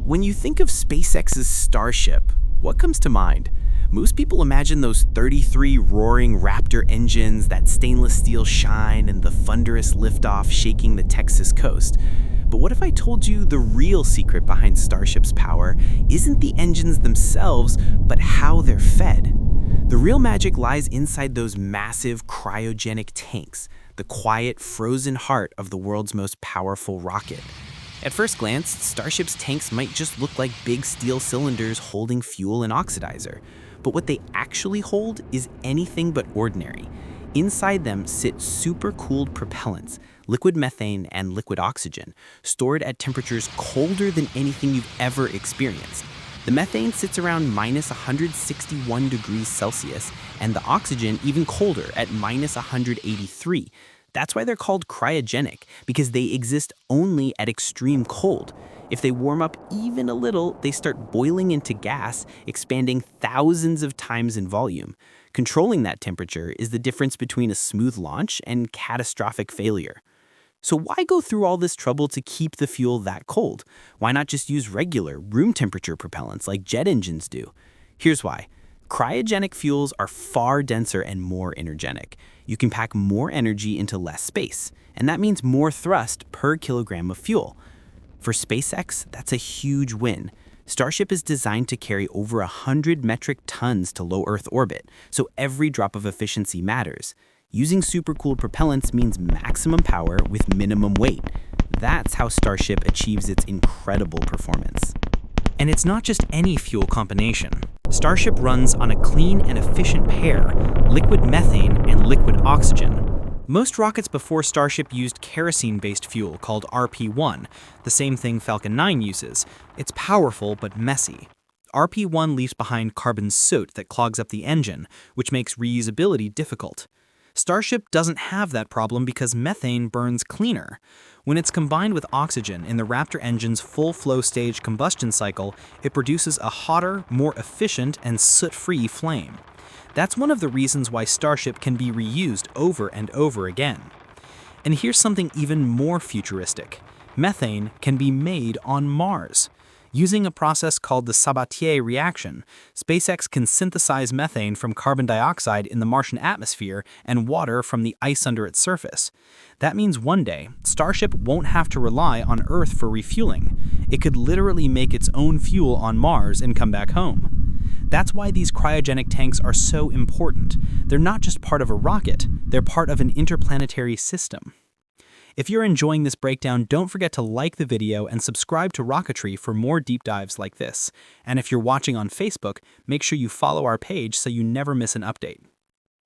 When you think of SpaceX's Starship, what comes to mind? Most people imagine those 33 roaring Raptor engines, that stainless steel shine, and the thunderous liftoff shaking the Texas coast. But what if I told you the real secret behind Starship's power isn't the engines themselves, but how they're fed? The real magic lies inside those massive cryogenic tanks, the quiet, frozen heart of the world's most powerful rocket. At first glance, Starship's tanks might just look like big steel cylinders holding fuel and oxidizer. But what they actually hold is anything but ordinary. Inside them sit super-cooled propellants, liquid methane and liquid oxygen, stored at temperatures colder than anything you've ever experienced. The methane sits around minus 161 degrees Celsius, and the oxygen even colder at minus 183. That's why they're called cryogenic, because they exist only at extreme cold. If they warm up even a little, they start boiling into gas, expanding thousands of times in volume. Controlling that temperature is the difference between a smooth launch and catastrophic failure. So why go through all this trouble to keep the fuel that cold? Why not just use regular, room temperature propellants like jet engines do? Here's why. Cryogenic fuels are far denser and more energetic. You can pack more energy into less space, and that means more thrust per kilogram of fuel. For SpaceX, that's a huge win. Starship is designed to carry over 100 metric tons to low Earth orbit, so every drop of efficiency matters. Using supercooled propellants means maximum power with minimum weight. That's how Starship achieves its incredible performance. And it's not just any fuel combination. Starship runs on a clean and efficient pair, liquid methane and liquid oxygen. Most rockets before Starship used kerosene-based fuel called RP-1, the same thing Falcon 9 uses. It's powerful but messy. RP-1 leaves behind carbon soot that clogs up the engine, which makes reusability difficult. Starship doesn't have that problem because methane burns cleaner. When it's combined with oxygen in the Raptor engine's full flow stage combustion cycle, it produces a hotter, more efficient, and soot-free flame. That's one of the reasons why Starship can be reused over and over again. And here's something even more futuristic. Methane can be made on Mars. Using a process called the Sabatier reaction, SpaceX can synthesize methane from carbon dioxide in the Martian atmosphere and water from the ice under its surface. That means one day, Starship won't have to rely on Earth for refueling. It could literally make its own fuel on Mars and come back home. That's why these cryogenic tanks are so important. They're not just part of a rocket, they're part of an interplanetary system. If you're enjoying this breakdown, don't forget to like the video and subscribe to Rocketry for more deep dives like this. And if you're watching on Facebook, make sure you follow our page so you never miss an update.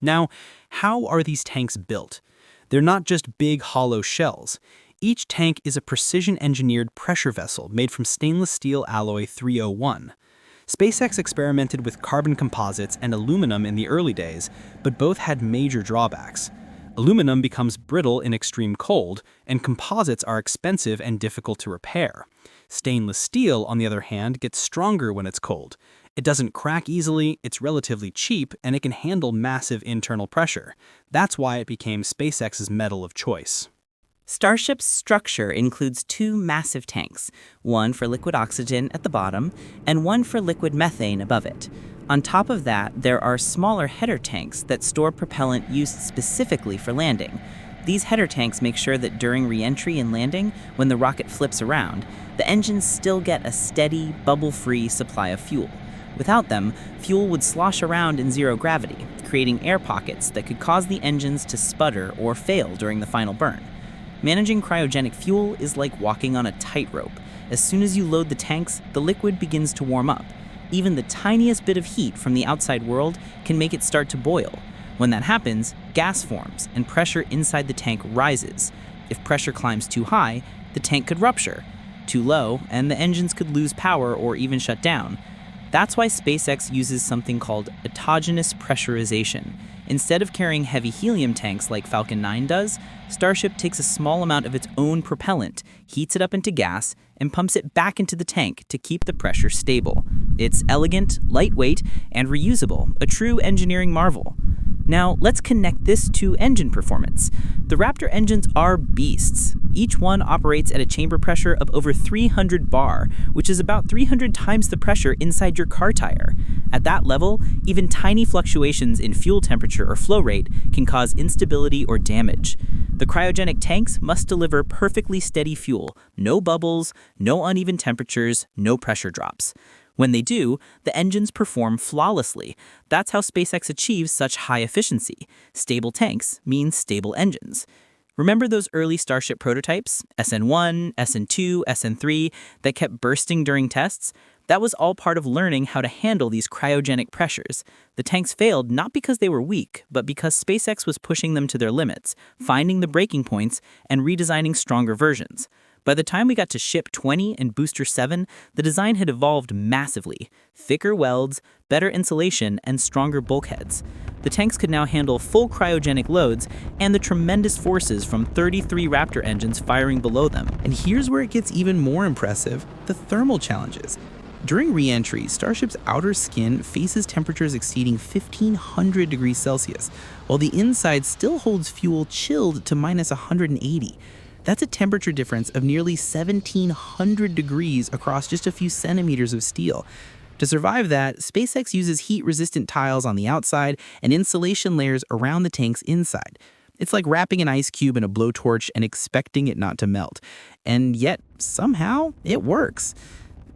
Now, how are these tanks built? They're not just big hollow shells. Each tank is a precision-engineered pressure vessel made from stainless steel alloy 301. SpaceX experimented with carbon composites and aluminum in the early days, but both had major drawbacks. Aluminum becomes brittle in extreme cold, and composites are expensive and difficult to repair. Stainless steel, on the other hand, gets stronger when it's cold. It doesn't crack easily, it's relatively cheap, and it can handle massive internal pressure. That's why it became SpaceX's metal of choice. Starship's structure includes two massive tanks, one for liquid oxygen at the bottom and one for liquid methane above it. On top of that, there are smaller header tanks that store propellant used specifically for landing. These header tanks make sure that during re-entry and landing, when the rocket flips around, the engines still get a steady, bubble-free supply of fuel. Without them, fuel would slosh around in zero gravity, creating air pockets that could cause the engines to sputter or fail during the final burn. Managing cryogenic fuel is like walking on a tightrope. As soon as you load the tanks, the liquid begins to warm up. Even the tiniest bit of heat from the outside world can make it start to boil. When that happens, gas forms and pressure inside the tank rises. If pressure climbs too high, the tank could rupture. Too low, and the engines could lose power or even shut down. That's why SpaceX uses something called autogenous pressurization. Instead of carrying heavy helium tanks like Falcon 9 does, Starship takes a small amount of its own propellant, heats it up into gas, and pumps it back into the tank to keep the pressure stable. It's elegant, lightweight, and reusable, a true engineering marvel. Now, let's connect this to engine performance. The Raptor engines are beasts. Each one operates at a chamber pressure of over 300 bar, which is about 300 times the pressure inside your car tire. At that level, even tiny fluctuations in fuel temperature or flow rate can cause instability or damage. The cryogenic tanks must deliver perfectly steady fuel, no bubbles, no uneven temperatures, no pressure drops. When they do, the engines perform flawlessly. That's how SpaceX achieves such high efficiency. Stable tanks means stable engines. Remember those early Starship prototypes, SN1, SN2, SN3, that kept bursting during tests? That was all part of learning how to handle these cryogenic pressures. The tanks failed not because they were weak, but because SpaceX was pushing them to their limits, finding the breaking points, and redesigning stronger versions. By the time we got to Ship 20 and Booster 7, the design had evolved massively. Thicker welds, better insulation, and stronger bulkheads. The tanks could now handle full cryogenic loads and the tremendous forces from 33 Raptor engines firing below them. And here's where it gets even more impressive, the thermal challenges. During re-entry, Starship's outer skin faces temperatures exceeding 1500 degrees Celsius, while the inside still holds fuel chilled to minus 180. That's a temperature difference of nearly 1700 degrees across just a few centimeters of steel. To survive that, SpaceX uses heat-resistant tiles on the outside and insulation layers around the tank's inside. It's like wrapping an ice cube in a blowtorch and expecting it not to melt. And yet, somehow, it works.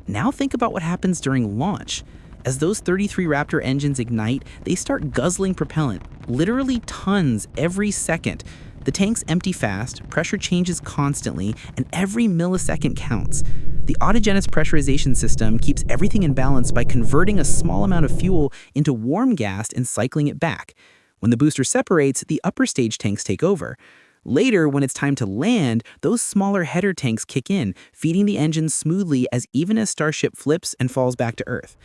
Now think about what happens during launch. As those 33 Raptor engines ignite, they start guzzling propellant, literally tons every second. The tanks empty fast, pressure changes constantly, and every millisecond counts. The Autogenous pressurization system keeps everything in balance by converting a small amount of fuel into warm gas and cycling it back. When the booster separates, the upper stage tanks take over. Later, when it's time to land, those smaller header tanks kick in, feeding the engine smoothly even as Starship flips and falls back to Earth.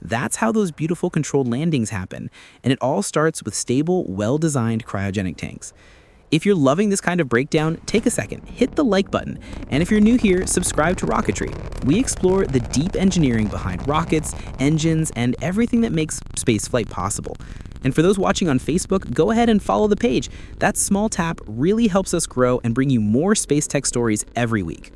That's how those beautiful controlled landings happen, and it all starts with stable, well-designed cryogenic tanks. If you're loving this kind of breakdown, take a second, hit the like button, and if you're new here, subscribe to Rocketry. We explore the deep engineering behind rockets, engines, and everything that makes spaceflight possible. And for those watching on Facebook, go ahead and follow the page. That small tap really helps us grow and bring you more space tech stories every week.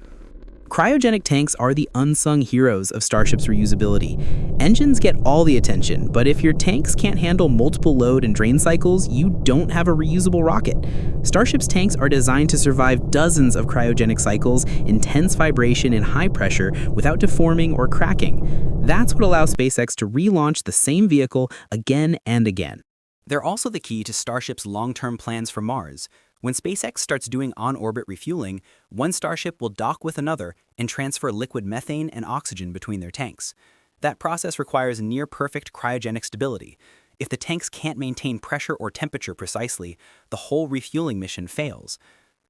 Cryogenic tanks are the unsung heroes of Starship's reusability. Engines get all the attention, but if your tanks can't handle multiple load and drain cycles, you don't have a reusable rocket. Starship's tanks are designed to survive dozens of cryogenic cycles, intense vibration and high pressure without deforming or cracking. That's what allows SpaceX to relaunch the same vehicle again and again. They're also the key to Starship's long-term plans for Mars. When SpaceX starts doing on-orbit refueling, one Starship will dock with another and transfer liquid methane and oxygen between their tanks. That process requires near-perfect cryogenic stability. If the tanks can't maintain pressure or temperature precisely, the whole refueling mission fails.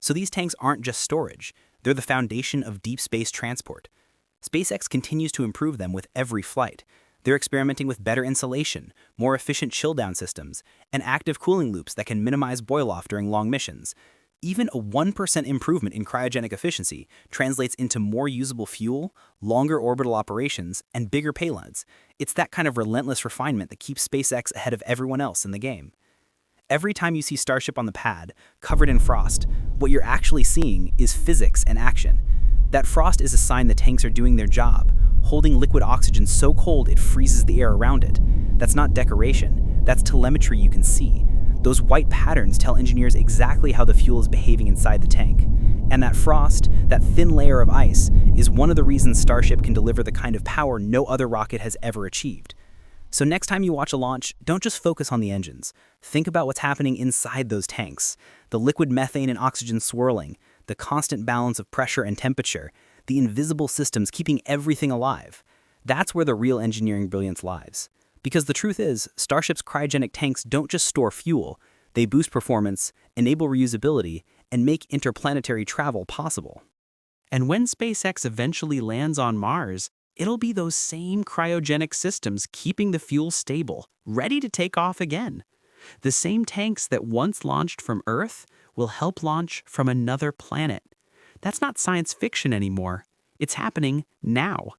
So these tanks aren't just storage, they're the foundation of deep space transport. SpaceX continues to improve them with every flight. They're experimenting with better insulation, more efficient chill-down systems, and active cooling loops that can minimize boil-off during long missions. Even a 1% improvement in cryogenic efficiency translates into more usable fuel, longer orbital operations, and bigger payloads. It's that kind of relentless refinement that keeps SpaceX ahead of everyone else in the game. Every time you see Starship on the pad, covered in frost, what you're actually seeing is physics and action. That frost is a sign the tanks are doing their job, holding liquid oxygen so cold it freezes the air around it. That's not decoration, that's telemetry you can see. Those white patterns tell engineers exactly how the fuel is behaving inside the tank. And that frost, that thin layer of ice, is one of the reasons Starship can deliver the kind of power no other rocket has ever achieved. So next time you watch a launch, don't just focus on the engines. Think about what's happening inside those tanks. The liquid methane and oxygen swirling, the constant balance of pressure and temperature, the invisible systems keeping everything alive. That's where the real engineering brilliance lies. Because the truth is, Starship's cryogenic tanks don't just store fuel, they boost performance, enable reusability, and make interplanetary travel possible. And when SpaceX eventually lands on Mars, it'll be those same cryogenic systems keeping the fuel stable, ready to take off again. The same tanks that once launched from Earth will help launch from another planet. That's not science fiction anymore. It's happening now.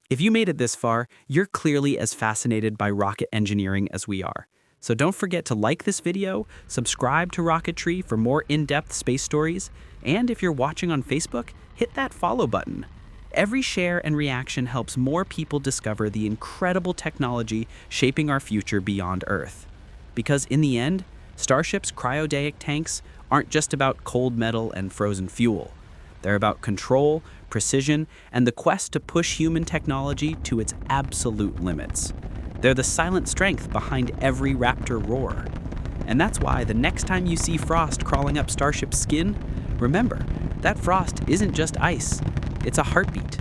If you made it this far, you're clearly as fascinated by rocket engineering as we are. So don't forget to like this video, subscribe to Rocketry for more in-depth space stories, and if you're watching on Facebook, hit that follow button. Every share and reaction helps more people discover the incredible technology shaping our future beyond Earth. Because in the end, Starship's cryogenic tanks aren't just about cold metal and frozen fuel. They're about control, precision, and the quest to push human technology to its absolute limits. They're the silent strength behind every Raptor roar. And that's why the next time you see frost crawling up Starship's skin, remember, that frost isn't just ice, it's a heartbeat.